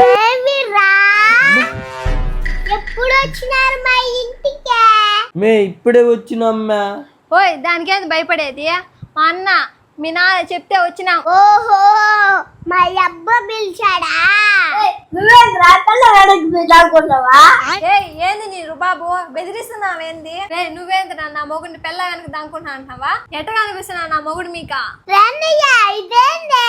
ఏమిరా ఎప్పుడు వచ్చినారు మా ఇంటికి? మే ఇప్పుడే వచ్చినమ్మా. ఓయ్ దానికేంది భయపడేది? మా అన్న మీ నాన్న చెప్తే వచ్చినా. ఓహో మా అబ్బ పిలిచాడా? ఏయ్ ఏంది నీ రుబాబు బెదిరిస్తున్నావేంది? నువ్వేంది నా మొగుడిని పెళ్ళ వెనక దానుకుంటా అంటావా? ఎట్ట కనిపిస్తున్నా నా మొగుడు మీక? రండయ్య ఇదేందే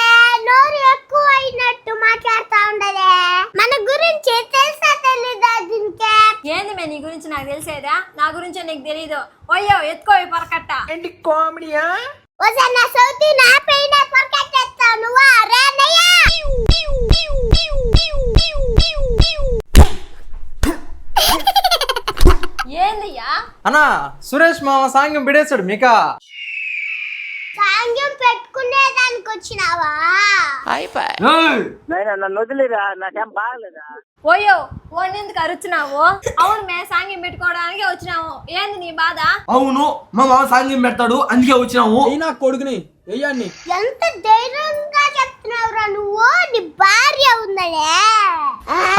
నోరు ఎక్కువ అయినట్టు మాట్లాడుతా ఉండదే. మన గురించి తెలుసా తెలీదా దీనికే? ఏంది మే నీ గురించి నాకు తెలిసేదా? నా గురించే నీకు తెలీదు. ఓయ్యో ఎత్తుకో పరకట్ట. ఏంటి కామెడీయా? ఓసే నా సౌతి నా పైన పర్కెట్టేస్తావు నువ్వా? రండయ్య ఏందయ్యా? అన్నా సురేష్ మామ సాంగ్యం బిడేశాడు మీకా. సాంగ్యం పెట్టుకునేదానికి వచ్చినావా? నన్ను వదిలేరా, నాకేం బాగలేదా? ఓయ్యో ఓనెందుకు అరుచున్నావు? అవును మే సాంగ్యం పెట్టుకోవడానికి వచ్చినాము. ఏంది నీ బాధ? అవును మా మామ సాంగ్యం పెడతాడు అందుకే వచ్చినాము. నా కొడుకుని వెయ్యాన్ని. ఎంత ధైర్యంగా చెప్తున్నావురా నువ్వు? నీ భార్య ఉందనే.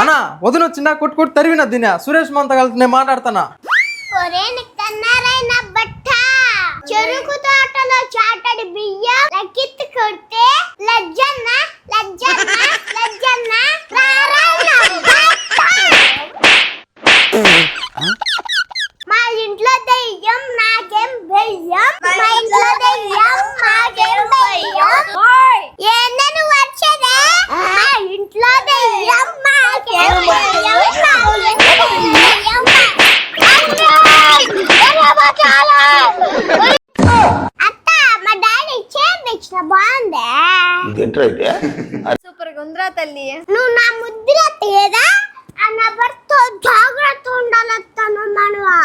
అన్నా వదిన వచ్చిందా కొట్టు కొట్టు తరివిన దీని సురేష్ మామతో కలిసి నేను మాట్లాడతానా. ఒరే కన్నారైన బట్ట చెరుకు తోటలో చాటడి బియ్యం లెక్కిత్తు కొడితే లజ్జన్న లజ్జన్న లజ్జన్న రారాయన బట్ట. మా ఇంట్లో దెయ్యం నాకేం భయం, మా ఇంట్లో దెయ్యం నాకేం భయం. ఓయ్ ఏంది నువ్వు వచ్చేదే? మా ఇంట్లో దెయ్యం నాకేం భయం, మా ఇంట్లో దెయ్యం అత్త మా డాడీ చేపించిన బాగుందే. సూపర్ గా ఉందిరా తల్లి. నువ్వు నా ముద్దుల తేదా అన్న భర్త జాగ్రత్త ఉండాలత్తాను మనవా.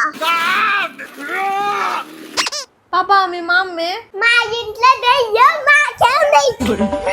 పాపా మీ మామ్మే మా ఇంట్లో దెయ్యం నాకేం భయం.